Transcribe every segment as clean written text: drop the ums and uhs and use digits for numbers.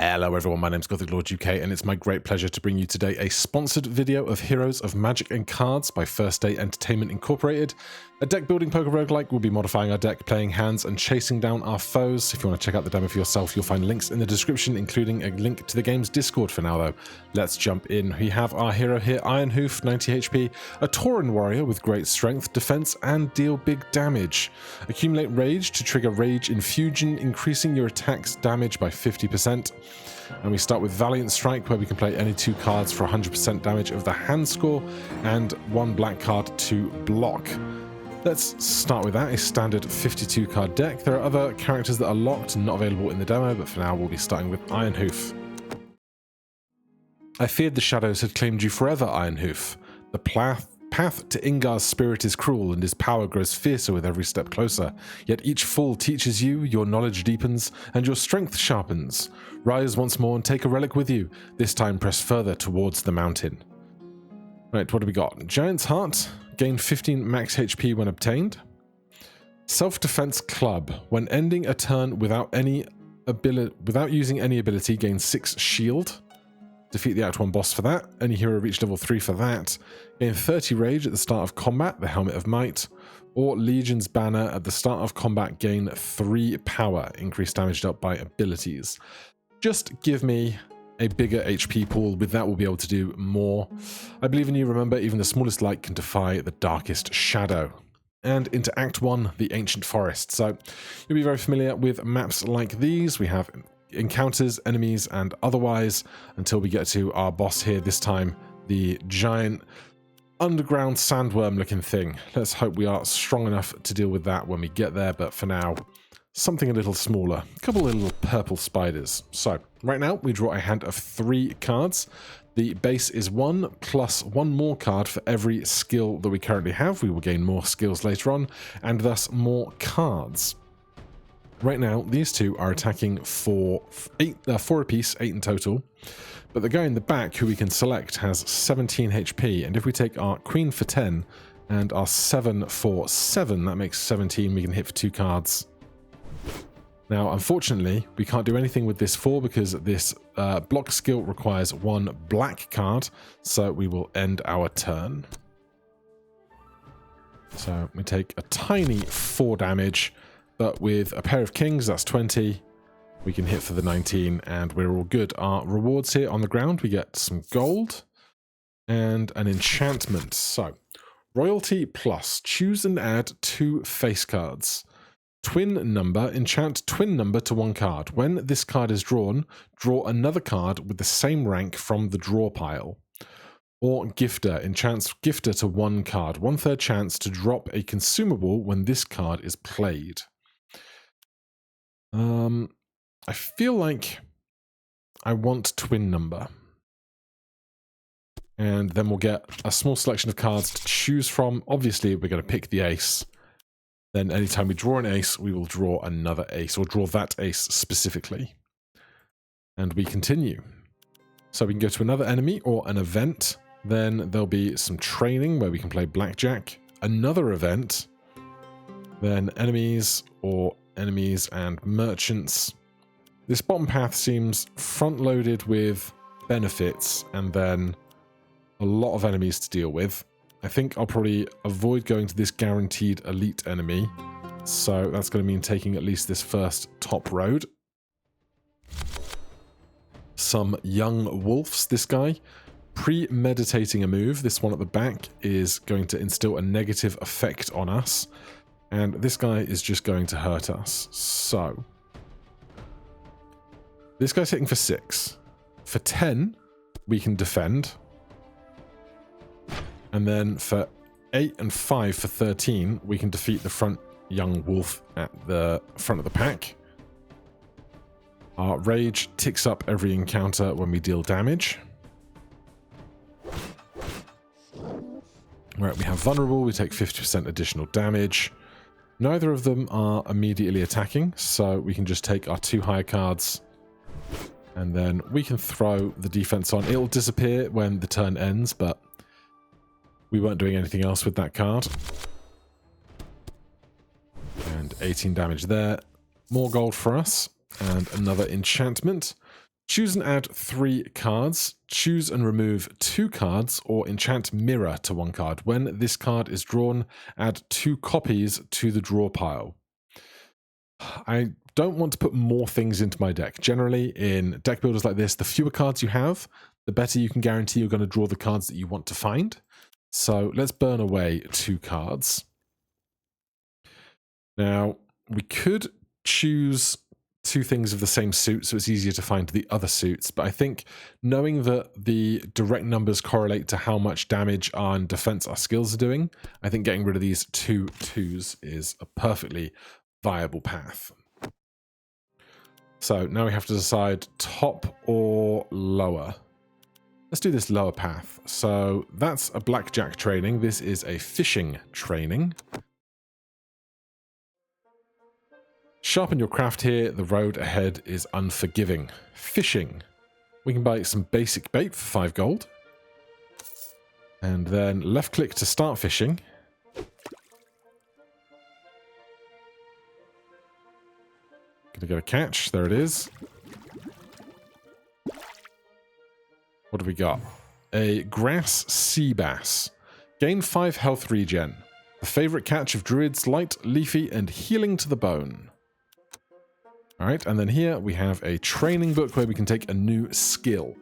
Hello everyone, my name's Gothic Lord UK and it's my great pleasure to bring you today a sponsored video of Heroes of Magic and Cards by First Day Entertainment Incorporated. A deck building poker roguelike. We'll be modifying our deck, playing hands and chasing down our foes. If you want to check out the demo for yourself, you'll find links in the description, including a link to the game's Discord. For now though, let's jump in. We have our hero here, Ironhoof, 90 HP, a Tauren warrior with great strength, defense and deal big damage. Accumulate rage to trigger rage infusion, increasing your attack's damage by 50%. And we start with Valiant Strike, where we can play any 2 cards for 100% damage of the hand score and 1 black card to block. Let's start with that, a standard 52 card deck. There are other characters that are locked and not available in the demo, but for now we'll be starting with Ironhoof. I feared the shadows had claimed you forever, Ironhoof. The path to Ingar's spirit is cruel, and his power grows fiercer with every step closer. Yet each fall teaches you, your knowledge deepens, and your strength sharpens. Rise once more and take a relic with you. This time press further towards the mountain. Right, what do we got? Giant's Heart. Gain 15 max HP when obtained. Self-Defense Club. When ending a turn without using any ability, gain 6 shield. Defeat the Act 1 boss for that. Any hero reach level 3 for that. Gain 30 rage at the start of combat, the Helmet of Might. Or Legion's Banner at the start of combat, gain 3 power. Increase damage dealt by abilities. Just give me a bigger HP pool. With that, we'll be able to do more. I believe in you. Remember, even the smallest light can defy the darkest shadow. And into Act 1, the Ancient Forest. So you'll be very familiar with maps like these. We have encounters, enemies, and otherwise, until we get to our boss here, this time the giant underground sandworm looking thing. Let's hope we are strong enough to deal with that when we get there, but for now, something a little smaller. A couple of little purple spiders. So right now we draw a hand of 3 cards. The base is 1 plus 1 more card for every skill that we currently have. We will gain more skills later on, and thus more cards. Right now, these two are attacking for 4 apiece, 8 in total. But the guy in the back, who we can select, has 17 HP. And if we take our Queen for 10 and our 7 for 7, that makes 17. We can hit for 2 cards. Now, unfortunately, we can't do anything with this 4 because this block skill requires 1 black card. So we will end our turn. So we take a tiny 4 damage. But with a pair of kings, that's 20. We can hit for the 19, and we're all good. Our rewards here on the ground, we get some gold and an enchantment. So, Royalty Plus. Choose and add 2 face cards. Twin Number. Enchant Twin Number to 1 card. When this card is drawn, draw another card with the same rank from the draw pile. Or Gifter. Enchants Gifter to 1 card. 1/3 chance to drop a consumable when this card is played. I feel like I want Twin Number. And then we'll get a small selection of cards to choose from. Obviously, we're going to pick the ace. Then anytime we draw an ace, we will draw another ace, or draw that ace specifically. And we continue. So we can go to another enemy or an event. Then there'll be some training where we can play blackjack. Another event. Then enemies and merchants. This bottom path seems front-loaded with benefits and then a lot of enemies to deal with. I think I'll probably avoid going to this guaranteed elite enemy. So that's going to mean taking at least this first top road. Some young wolves, this guy. Premeditating a move. This one at the back is going to instill a negative effect on us. And this guy is just going to hurt us. So this guy's hitting for 6. For 10, we can defend. And then for 8 and 5 for 13, we can defeat the front young wolf at the front of the pack. Our rage ticks up every encounter when we deal damage. Right, we have vulnerable. We take 50% additional damage. Neither of them are immediately attacking, so we can just take our 2 higher cards and then we can throw the defense on. It'll disappear when the turn ends, but we weren't doing anything else with that card. And 18 damage there. More gold for us. And another enchantment. Choose and add 3 cards. Choose and remove 2 cards, or enchant mirror to 1 card. When this card is drawn, add 2 copies to the draw pile. I don't want to put more things into my deck. Generally, in deck builders like this, the fewer cards you have, the better you can guarantee you're going to draw the cards that you want to find. So let's burn away 2 cards. Now, we could choose 2 things of the same suit, so it's easier to find the other suits, but I think knowing that the direct numbers correlate to how much damage and defense our skills are doing, I think getting rid of these 2 2s is a perfectly viable path. So now we have to decide top or lower. Let's do this lower path. So that's a blackjack training. This is a fishing training. Sharpen your craft here. The road ahead is unforgiving. Fishing. We can buy some basic bait for 5 gold. And then left click to start fishing. Gonna get a catch. There it is. What do we got? A grass sea bass. Gain 5 health regen. The favorite catch of druids, light, leafy, and healing to the bone. Alright, and then here we have a training book where we can take a new skill.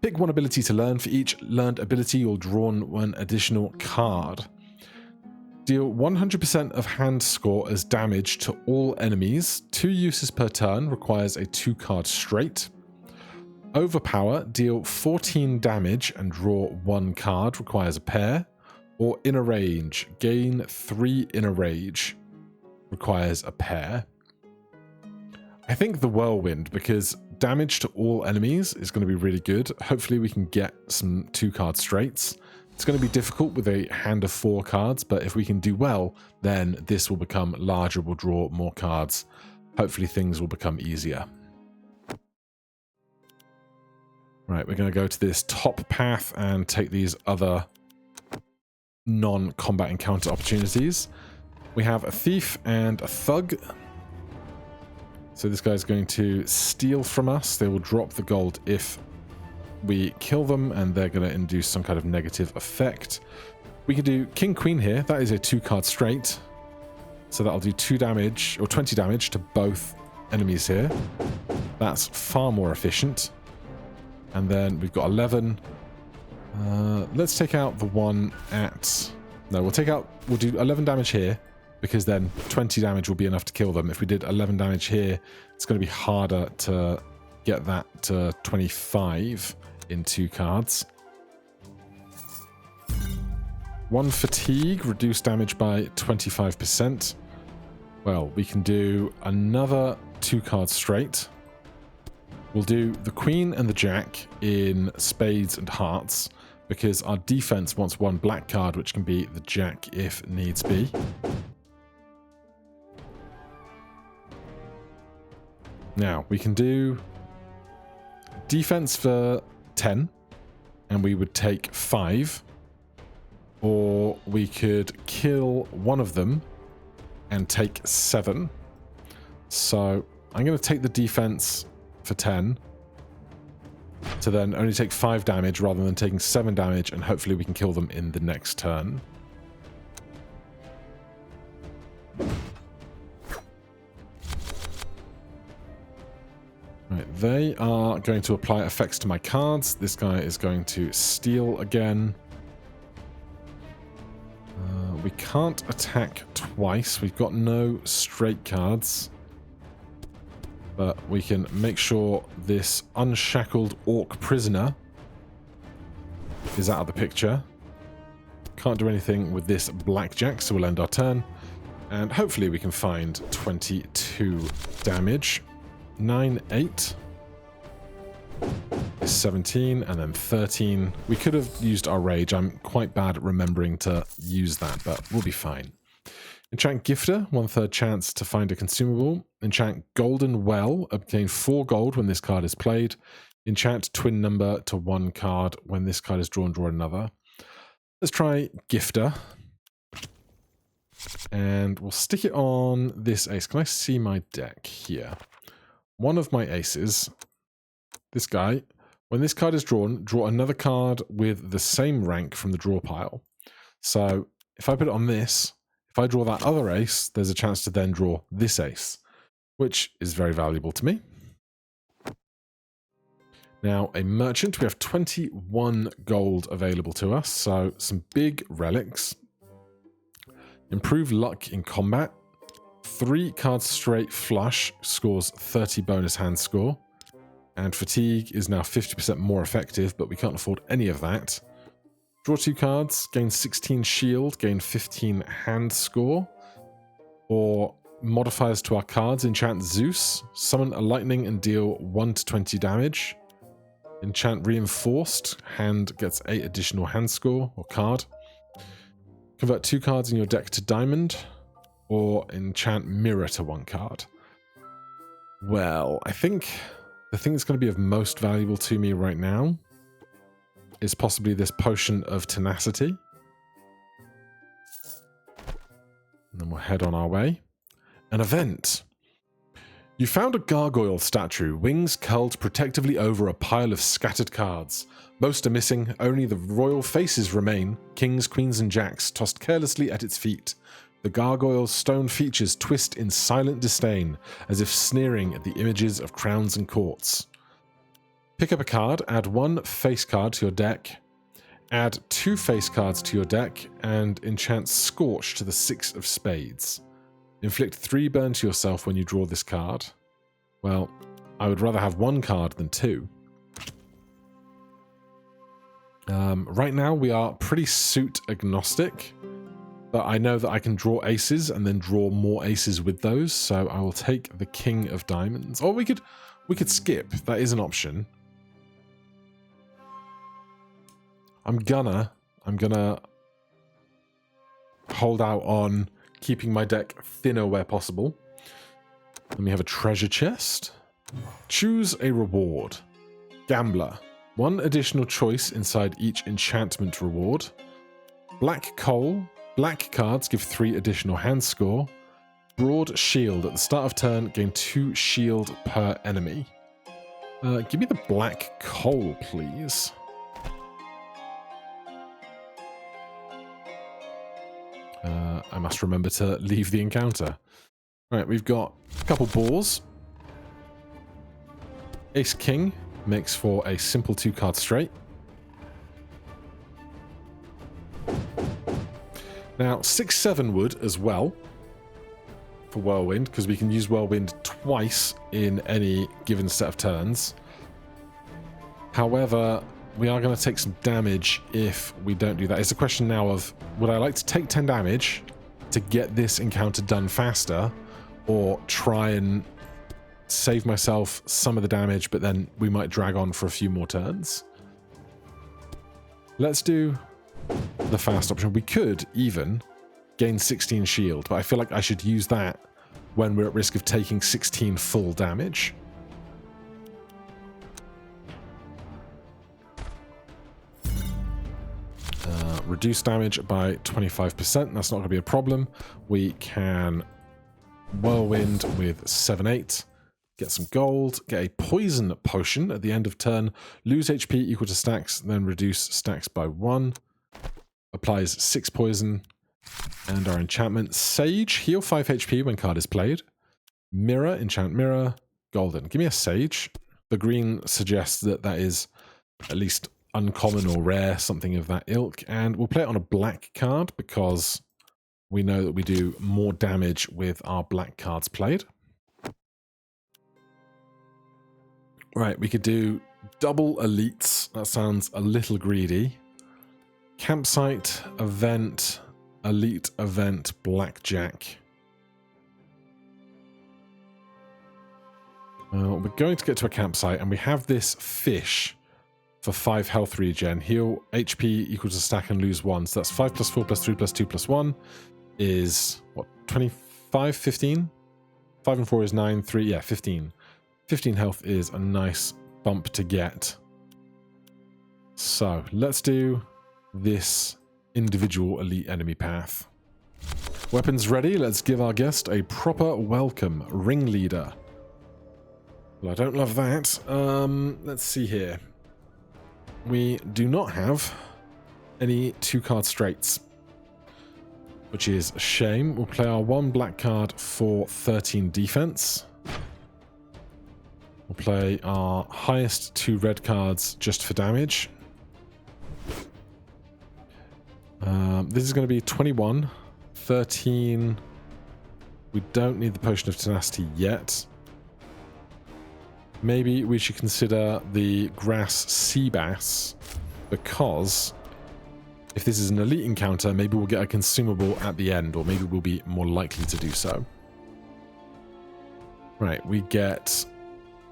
Pick 1 ability to learn. For each learned ability, you'll drawn 1 additional card. Deal 100% of hand score as damage to all enemies. 2 uses per turn, requires a 2-card straight. Overpower, deal 14 damage and draw 1 card, requires a pair. Or inner rage, gain 3 inner rage, requires a pair. I think the whirlwind, because damage to all enemies is going to be really good. Hopefully we can get some 2-card straights. It's going to be difficult with a hand of 4 cards, but if we can do well, then this will become larger, we'll draw more cards. Hopefully things will become easier. Right, we're going to go to this top path and take these other non-combat encounter opportunities. We have a thief and a thug. So this guy's going to steal from us. They will drop the gold if we kill them, and they're going to induce some kind of negative effect. We can do King Queen here. That is a 2-card straight. So that'll do 2 damage, or 20 damage to both enemies here. That's far more efficient. And then we've got 11. Let's take out the one at... No, we'll do 11 damage here, because then 20 damage will be enough to kill them. If we did 11 damage here, it's going to be harder to get that to 25 in 2 cards. 1 fatigue, reduce damage by 25%. Well, we can do another 2-card straight. We'll do the Queen and the Jack in spades and hearts, because our defense wants 1 black card, which can be the Jack if needs be. Now, we can do defense for 10, and we would take 5. Or we could kill one of them and take 7. So I'm going to take the defense for 10 to then only take 5 damage rather than taking 7 damage, and hopefully we can kill them in the next turn. Right, they are going to apply effects to my cards. This guy is going to steal again. We can't attack twice. We've got no straight cards. But we can make sure this unshackled orc prisoner is out of the picture. Can't do anything with this blackjack, so we'll end our turn. And hopefully we can find 22 damage. 9, 8. 17, and then 13. We could have used our rage. I'm quite bad at remembering to use that, but we'll be fine. Enchant Gifter, 1/3 chance to find a consumable. Enchant Golden Well, obtain 4 gold when this card is played. Enchant Twin Number to 1 card. When this card is drawn, draw another. Let's try Gifter. And we'll stick it on this ace. Can I see my deck here? One of my aces this guy. When this card is drawn, draw another card with the same rank from the draw pile. So if I put it on this, if I draw that other ace, there's a chance to then draw this ace, which is very valuable to me. Now, a merchant, we have 21 gold available to us, so some big relics. Improve luck in combat. 3 cards straight flush scores 30 bonus hand score. And fatigue is now 50% more effective, but we can't afford any of that. Draw 2 cards, gain 16 shield, gain 15 hand score. Or modifiers to our cards, enchant Zeus, summon a lightning and deal 1 to 20 damage. Enchant Reinforced, hand gets 8 additional hand score or card. Convert 2 cards in your deck to diamond, or enchant Mirror to 1 card. Well, I think the thing that's going to be of most valuable to me right now is possibly this Potion of Tenacity. And then we'll head on our way. An event. You found a gargoyle statue, wings curled protectively over a pile of scattered cards. Most are missing, only the royal faces remain, kings, queens, and jacks tossed carelessly at its feet. The gargoyle's stone features twist in silent disdain, as if sneering at the images of crowns and courts. Pick up a card, add 1 face card to your deck, add 2 face cards to your deck, and enchant Scorch to the 6 of spades. Inflict 3 burn to yourself when you draw this card. Well, I would rather have 1 card than 2. Right now we are pretty suit agnostic, but I know that I can draw aces and then draw more aces with those, so I will take the King of Diamonds. Or we could skip. That is an option. I'm gonna hold out on keeping my deck thinner where possible. Then we have a treasure chest. Choose a reward. Gambler. 1 additional choice inside each enchantment reward. Black coal. Black cards give 3 additional hand score. Broad shield. At the start of turn, gain 2 shield per enemy. Give me the black coal, please. I must remember to leave the encounter. Alright, we've got a couple boars. Ace King makes for a simple 2-card straight. Now, 6-7 would as well for Whirlwind, because we can use Whirlwind twice in any given set of turns. However, we are going to take some damage if we don't do that. It's a question now of, would I like to take 10 damage to get this encounter done faster, or try and save myself some of the damage, but then we might drag on for a few more turns? Let's do the fast option. We could even gain 16 shield, but I feel like I should use that when we're at risk of taking 16 full damage. Reduce damage by 25%. That's not going to be a problem. We can Whirlwind with 7-8. Get some gold. Get a poison potion at the end of turn. Lose HP equal to stacks, then reduce stacks by 1. Applies 6 poison. And our enchantment. Sage. Heal 5 HP when card is played. Mirror. Enchant Mirror. Golden. Give me a Sage. The green suggests that that is at least uncommon or rare, something of that ilk, and we'll play it on a black card because we know that we do more damage with our black cards played. Right, we could do double elites. That sounds a little greedy. Campsite, event, elite event, blackjack. We're going to get to a campsite, and we have this fish for 5 health regen. Heal HP equals a stack and lose 1. So that's 5 plus 4 plus 3 plus 2 plus 1 is, what, 25, 15? 5 and 4 is 9, 3, yeah, 15. 15 health is a nice bump to get. So let's do this individual elite enemy path. Weapons ready. Let's give our guest a proper welcome. Ringleader. Well, I don't love that. Let's see here. We do not have any 2-card straights, which is a shame. We'll play our 1 black card for 13 defense. We'll play our highest 2 red cards just for damage. This is going to be 21, 13. We don't need the Potion of Tenacity yet. Maybe we should consider the Grass Sea Bass, because if this is an elite encounter, maybe we'll get a consumable at the end, or maybe we'll be more likely to do so. Right, we get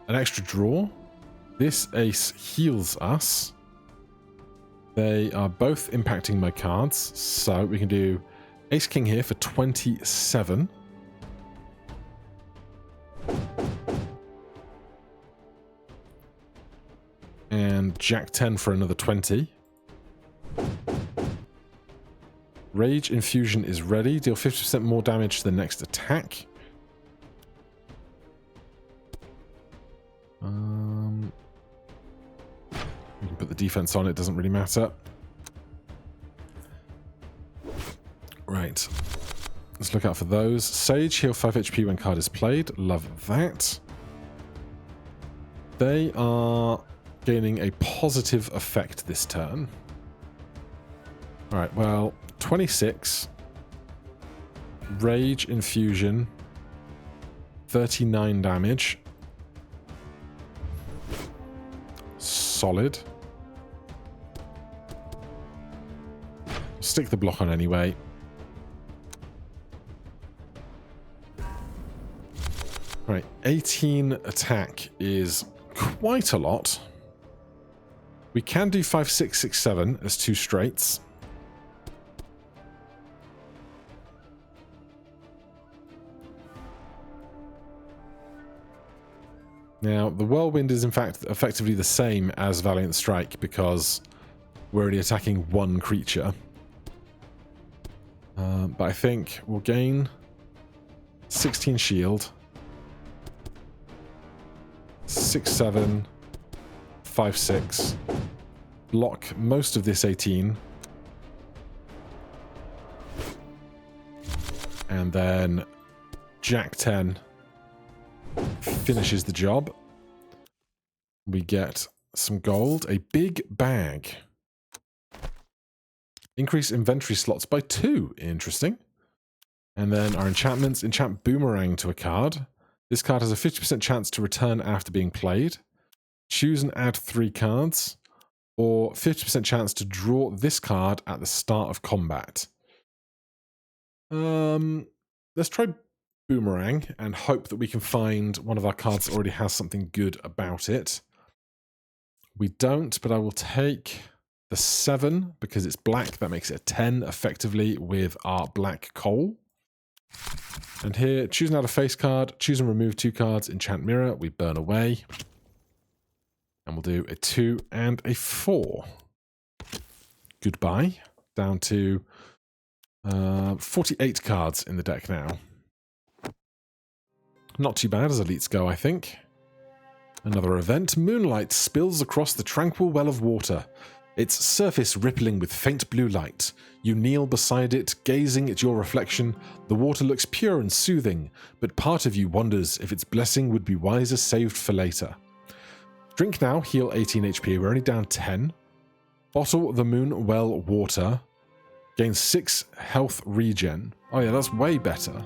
an extra draw. This ace heals us. They are both impacting my cards, so we can do Ace King here for 27. And Jack 10 for another 20. Rage Infusion is ready. Deal 50% more damage to the next attack. We can put the defense on, it doesn't really matter. Right. Let's look out for those. Sage, heal 5 HP when card is played. Love that. They are gaining a positive effect this turn. Alright, well, 26. Rage Infusion. 39 damage. Solid. Stick the block on anyway. Right, 18 attack is quite a lot. We can do 5, 6, 6, 7 as 2 straights. Now, the Whirlwind is in fact effectively the same as Valiant Strike because we're only attacking 1 creature. But I think we'll gain 16 shield. 6, 7, 5, 6. Block most of this 18. And then Jack 10 finishes the job. We get some gold, a big bag. Increase inventory slots by 2. Interesting. And then our enchantments. Enchant Boomerang to a card. This card has a 50% chance to return after being played. Choose and add 3 cards. Or 50% chance to draw this card at the start of combat. Let's try Boomerang and hope that we can find one of our cards that already has something good about it. We don't, but I will take the 7 because it's black. That makes it a 10 effectively with our black coal. And here, choose and add a face card, choose and remove 2 cards, enchant mirror, we burn away. And we'll do a 2 and a 4. Goodbye. Down to 48 cards in the deck now. Not too bad as elites go, I think. Another event. Moonlight spills across the tranquil well of water, its surface rippling with faint blue light. You kneel beside it, gazing at your reflection. The water looks pure and soothing, but part of you wonders if its blessing would be wiser saved for later. Drink now, heal 18 HP. We're only down 10. Bottle the Moon Well water. Gain 6 health regen. Oh yeah, that's way better.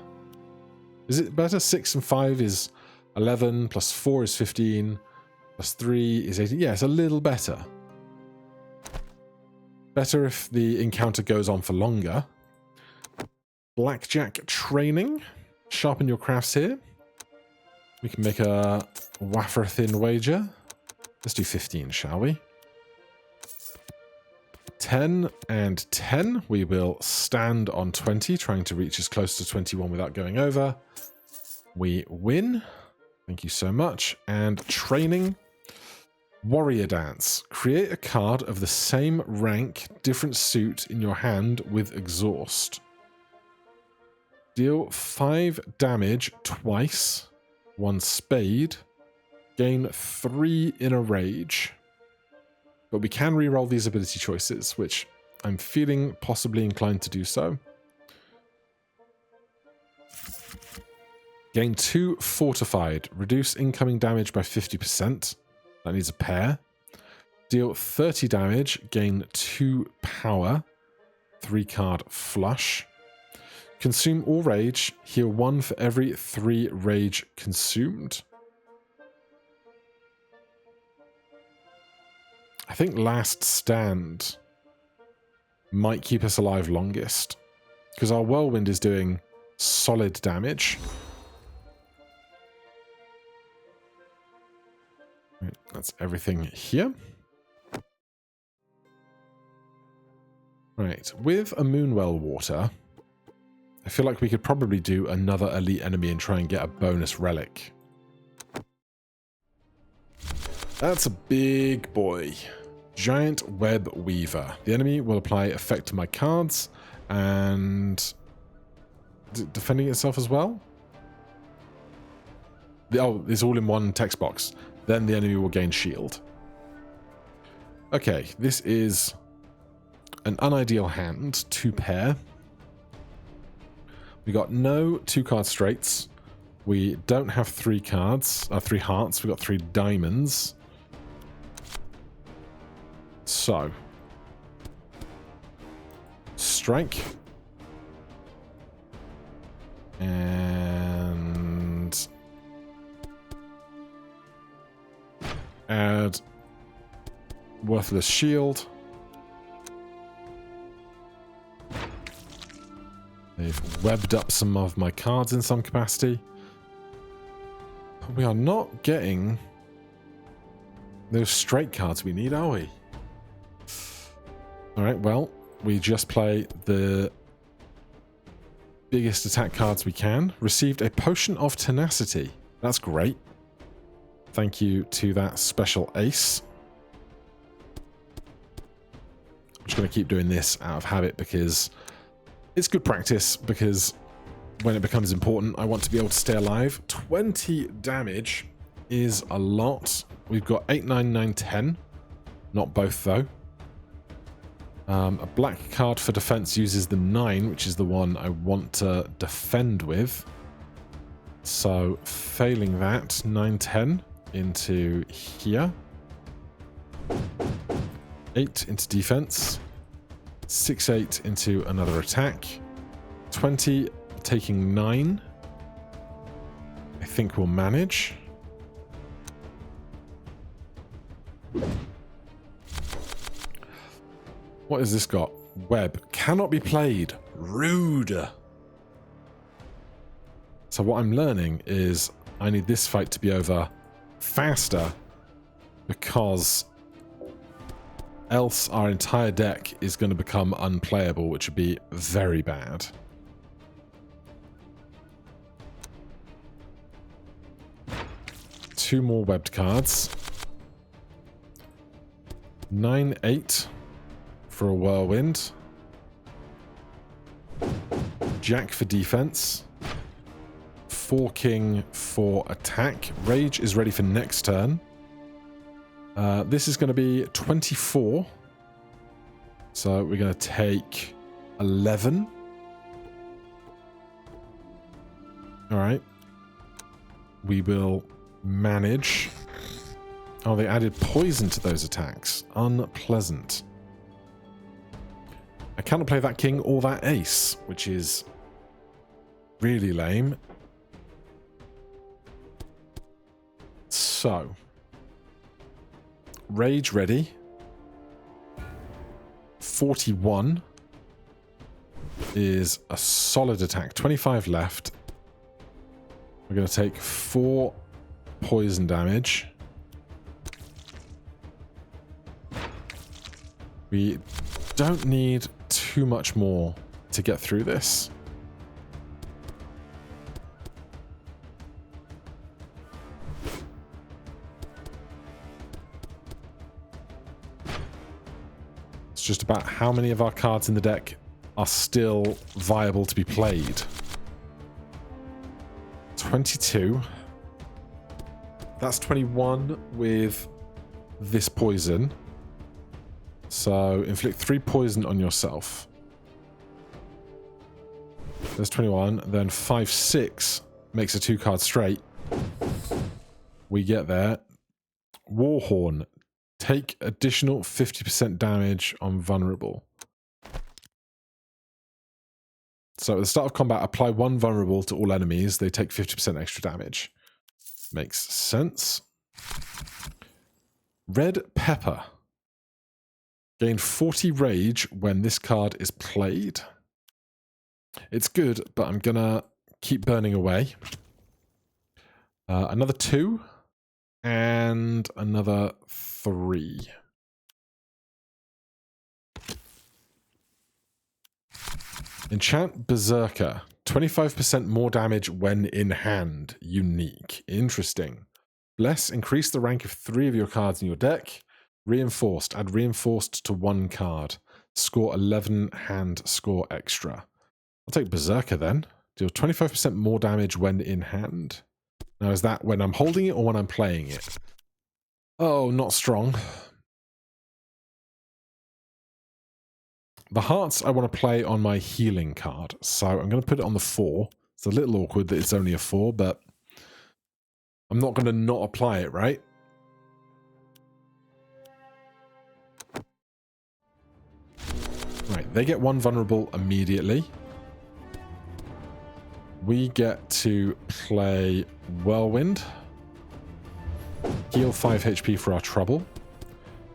Is it better? 6 and 5 is 11, plus 4 is 15, plus 3 is 18. Yeah, it's a little better. Better if the encounter goes on for longer. Blackjack training. Sharpen your crafts here. We can make a wafer-thin wager. Let's do 15, shall we? 10 and 10. We will stand on 20, trying to reach as close to 21 without going over. We win. Thank you so much. And training. Warrior Dance. Create a card of the same rank, different suit in your hand with exhaust. Deal 5 damage twice. 1 spade. gain 3 inner rage. But we can reroll these ability choices, which I'm feeling possibly inclined to do so. Gain 2 fortified. Reduce incoming damage by 50%. That needs a pair. Deal 30 damage. Gain 2 power. 3 card flush. Consume all rage. Heal 1 for every 3 rage consumed. I think Last Stand might keep us alive longest, because our Whirlwind is doing solid damage. Right, that's everything here. Right, with a Moonwell Water, I feel like we could probably do another elite enemy and try and get a bonus relic. That's a big boy. Giant Web Weaver. The enemy will apply effect to my cards and defending itself as well. Oh, it's all in one text box. Then the enemy will gain shield. Okay, this is an unideal hand, 2 pair. We got no 2-card straights. We don't have 3 cards, 3 hearts. We got 3 diamonds. So, strike, and add worthless shield. They've webbed up some of my cards in some capacity. But we are not getting those straight cards we need, are we? Alright, well, we just play the biggest attack cards we can. Received a Potion of Tenacity. That's great. Thank you to that special ace. I'm just going to keep doing this out of habit because it's good practice, because when it becomes important, I want to be able to stay alive. 20 damage is a lot. We've got 8, 9, 9, 10. Not both, though. A black card for defense uses the 9, which is the one I want to defend with. So, failing that, 9, 10 into here. 8 into defense. 6, 8 into another attack. 20, taking 9. I think we'll manage. What has this got? Web. Cannot be played. Rude. So what I'm learning is I need this fight to be over faster, because else our entire deck is going to become unplayable, which would be very bad. Two more webbed cards. 9, 8 for a whirlwind. Jack for defense. 4 king for attack. Rage is ready for next turn. This is going to be 24. So we're going to take 11. All right. We will manage. Oh, they added poison to those attacks. Unpleasant. I cannot play that king or that ace, which is really lame. So, rage ready. 41 is a solid attack. 25 left. We're going to take 4 poison damage. We don't need too much more to get through this. It's just about how many of our cards in the deck are still viable to be played. 22. That's 21 with this poison. So inflict 3 poison on yourself. There's 21. Then 5, 6 makes a 2-card straight. We get there. Warhorn. Take additional 50% damage on vulnerable. So at the start of combat, apply 1 vulnerable to all enemies. They take 50% extra damage. Makes sense. Red Pepper. Gain 40 rage when this card is played. It's good, but I'm gonna keep burning away. Another 2. And another 3. Enchant Berserker. 25% more damage when in hand. Unique. Interesting. Bless. Increase the rank of 3 of your cards in your deck. Reinforced. Add reinforced to 1 card. Score 11 hand score extra. I'll take Berserker then. Deal 25% more damage when in hand. Now, is that when I'm holding it or when I'm playing it? Oh, not strong. The hearts I want to play on my healing card, so I'm going to put it on the 4. It's a little awkward that it's only a 4, but I'm not going to not apply it, right? Right, they get 1 vulnerable immediately. We get to play Whirlwind. Heal 5 HP for our trouble.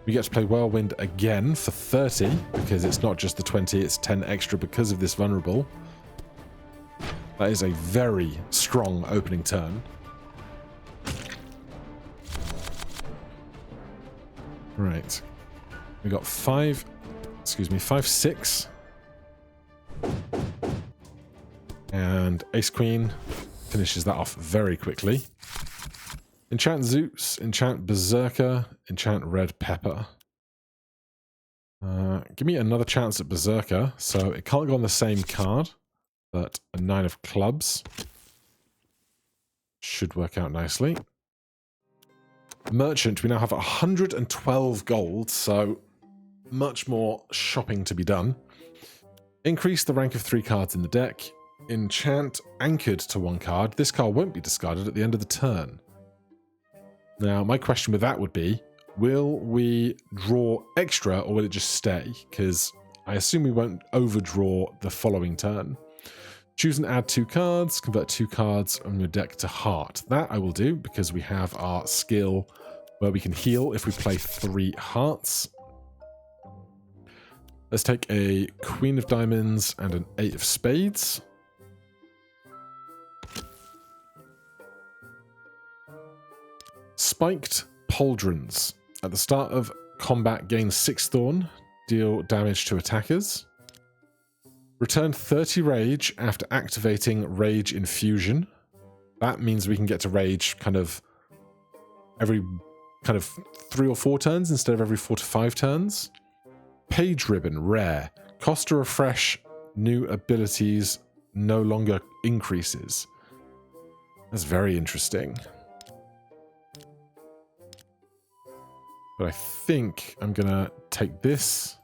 We get to play Whirlwind again for 30, because it's not just the 20, it's 10 extra because of this vulnerable. That is a very strong opening turn. Right. We got 5, 6. And Ace Queen finishes that off very quickly. Enchant Zeus, enchant Berserker, enchant Red Pepper. Give me another chance at Berserker. So it can't go on the same card, but a 9 of clubs should work out nicely. Merchant, we now have 112 gold, so much more shopping to be done. Increase the rank of 3 cards in the deck. Enchant Anchored to 1 card. This card won't be discarded at the end of the turn. Now, my question with that would be, will we draw extra or will it just stay? Because I assume we won't overdraw the following turn. Choose and add 2 cards. Convert 2 cards on your deck to heart. That I will do because we have our skill where we can heal if we play 3 hearts. Let's take a Queen of Diamonds and an 8 of Spades. Spiked Pauldrons. At the start of combat, gain 6 Thorn. Deal damage to attackers. Return 30 Rage after activating Rage Infusion. That means we can get to Rage every 3 or 4 turns instead of every 4 to 5 turns. Page Ribbon, rare. Cost to refresh new abilities no longer increases. That's very interesting. But I think I'm going to take this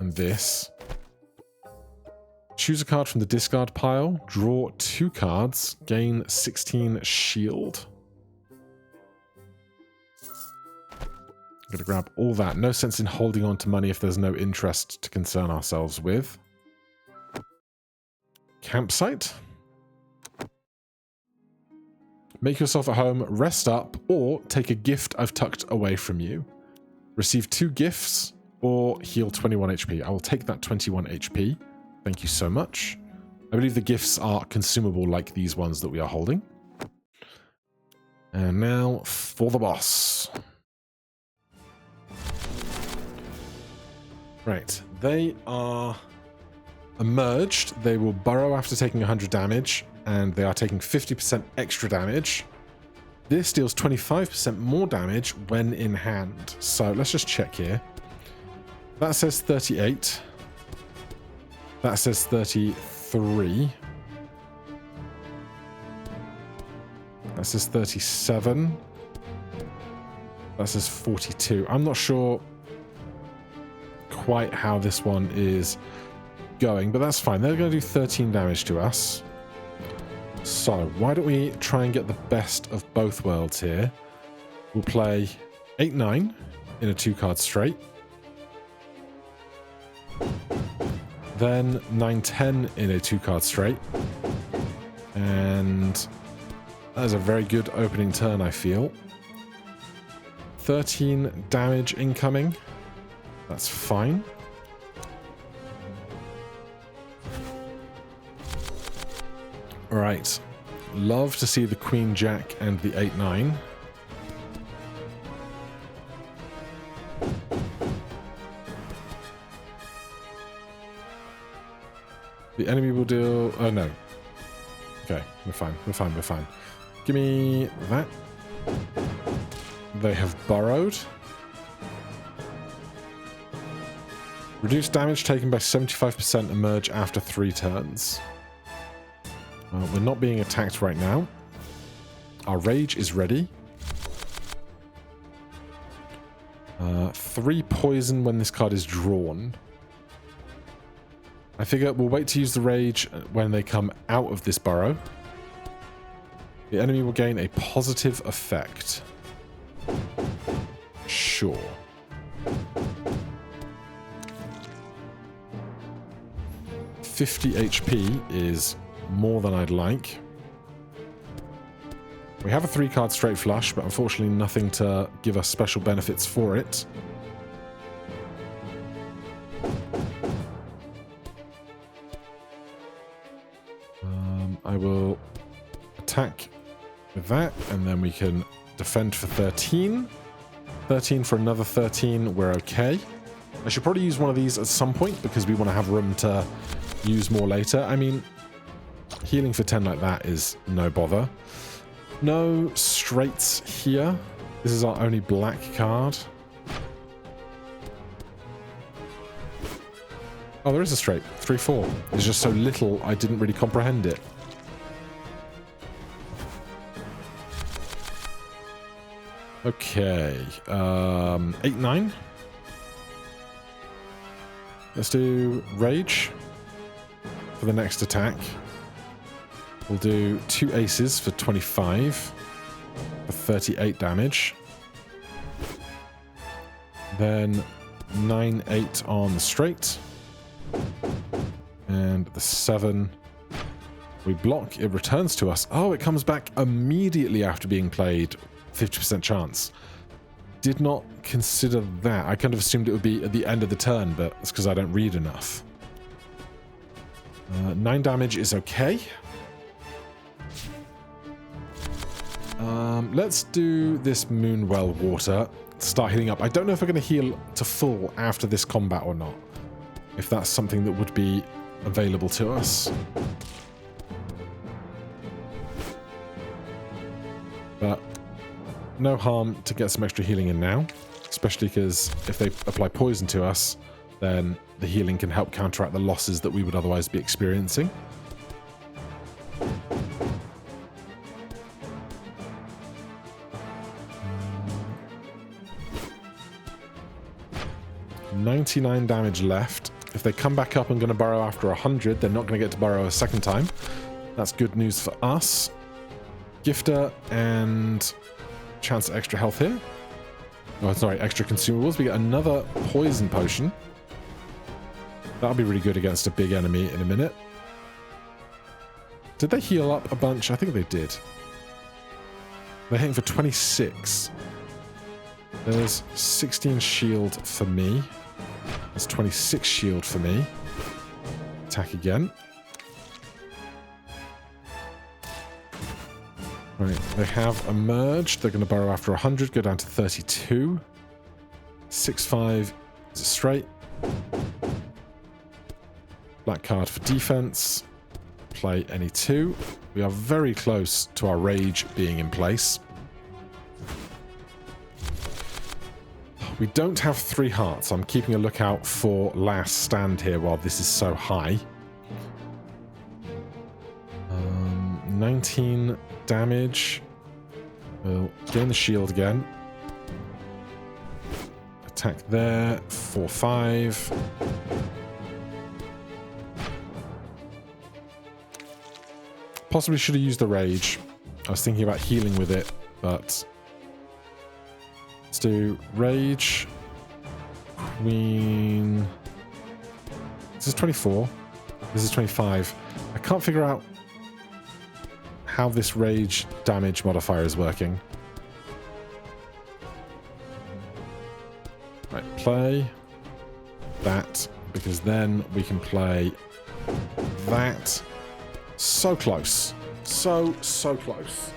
and this. Choose a card from the discard pile. Draw 2 cards. Gain 16 shield. I'm going to grab all that. No sense in holding on to money if there's no interest to concern ourselves with. Campsite. Make yourself at home, rest up, or take a gift I've tucked away from you. Receive 2 gifts, or heal 21 HP. I will take that 21 HP. Thank you so much. I believe the gifts are consumable like these ones that we are holding. And now for the boss. Right, they are emerged. They will burrow after taking 100 damage, and they are taking 50% extra damage. This deals 25% more damage when in hand. So let's just check here. That says 38. That says 33. That That says 37. That says 42. I'm not sure quite how this one is going, but that's fine. They're going to do 13 damage to us. So why don't we try and get the best of both worlds here? We'll play 8-9 in a 2-card straight. Then 9-10 in a 2-card straight. And that is a very good opening turn, I feel. 13 damage incoming. That's fine. Alright. Love to see the Queen Jack and the 8-9. The enemy will deal... Oh, no. Okay, we're fine. We're fine. We're fine. Give me that. They have burrowed. Reduce damage taken by 75%, emerge after 3 turns. We're not being attacked right now. Our rage is ready. 3 poison when this card is drawn. I figure we'll wait to use the rage when they come out of this burrow. The enemy will gain a positive effect. Sure. $50 HP is more than I'd like. We have a 3-card straight flush, but unfortunately nothing to give us special benefits for it. I will attack with that, and then we can defend for 13. 13 for another 13, we're okay. I should probably use one of these at some point, because we want to have room to use more later. I mean, healing for 10 like that is no bother. No straights here. This is our only black card. Oh, there is a straight. 3-4. It's just so little, I didn't really comprehend it. Okay. 8-9. Let's do rage for the next attack. We'll do 2 aces for 25 for 38 damage. Then 9-8 on the straight. And the 7. We block. It returns to us. Oh, it comes back immediately after being played. 50% chance. Did not consider that. I kind of assumed it would be at the end of the turn, but it's because I don't read enough. 9 damage is okay. Let's do this Moonwell water. Start healing up. I don't know if we're going to heal to full after this combat or not. If that's something that would be available to us. But no harm to get some extra healing in now. Especially because if they apply poison to us, then the healing can help counteract the losses that we would otherwise be experiencing. $99 damage left. If they come back up and going to burrow after 100, they're not going to get to burrow a second time. That's good news for us. Gifter and chance at extra health here. Oh, sorry, extra consumables. We get another poison potion. That'll be really good against a big enemy in a minute. Did they heal up a bunch? I think they did. They're hitting for 26. There's 16 shield for me. There's 26 shield for me. Attack again. Right, they have emerged. They're going to burrow after 100, go down to 32. 6-5 is a straight. Black card for defense. Play any 2. We are very close to our rage being in place. We don't have 3 hearts. I'm keeping a lookout for last stand here while this is so high. 19 damage. We'll gain the shield again. Attack there. 4-5. Possibly should have used the rage. I was thinking about healing with it, but let's do rage. Queen. This is 24. This is 25. I can't figure out how this rage damage modifier is working. Right, play that, because then we can play that. So close. So close.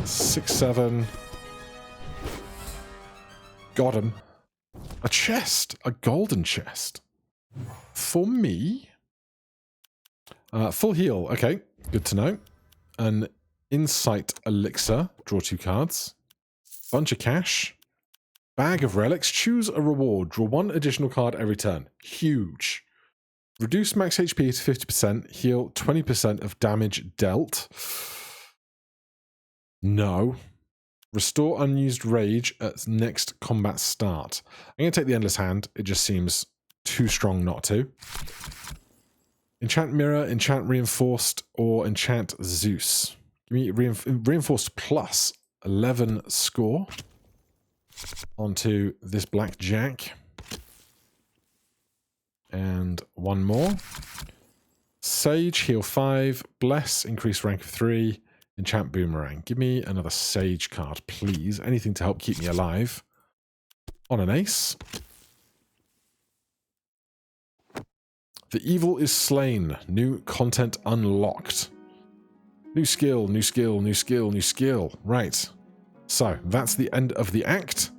Six, 7. Got him. A chest. A golden chest. For me. Full heal. Okay. Good to know. An insight elixir. Draw 2 cards. Bunch of cash. Bag of relics. Choose a reward. Draw 1 additional card every turn. Huge. Reduce max HP to 50%. Heal 20% of damage dealt. No. Restore unused rage at next combat start. I'm going to take the Endless Hand. It just seems too strong not to. Enchant Mirror, Enchant Reinforced, or Enchant Zeus. Give me Reinforced plus 11 score. Onto this blackjack. And one more. Sage, heal 5. Bless, increase rank of 3. Enchant Boomerang. Give me another Sage card, please. Anything to help keep me alive. On an ace. The evil is slain. New content unlocked. New skill, new skill, new skill, new skill. Right. So, that's the end of the act.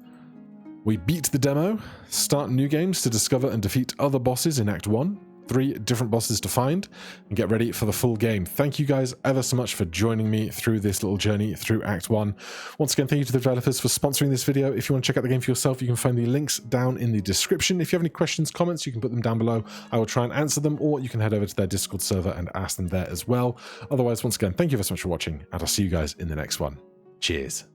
We beat the demo, start new games to discover and defeat other bosses in Act 1, 3 different bosses to find, and get ready for the full game. Thank you guys ever so much for joining me through this little journey through Act 1. Once again, thank you to the developers for sponsoring this video. If you want to check out the game for yourself, you can find the links down in the description. If you have any questions, comments, you can put them down below. I will try and answer them, or you can head over to their Discord server and ask them there as well. Otherwise, once again, thank you very much for watching, and I'll see you guys in the next one. Cheers.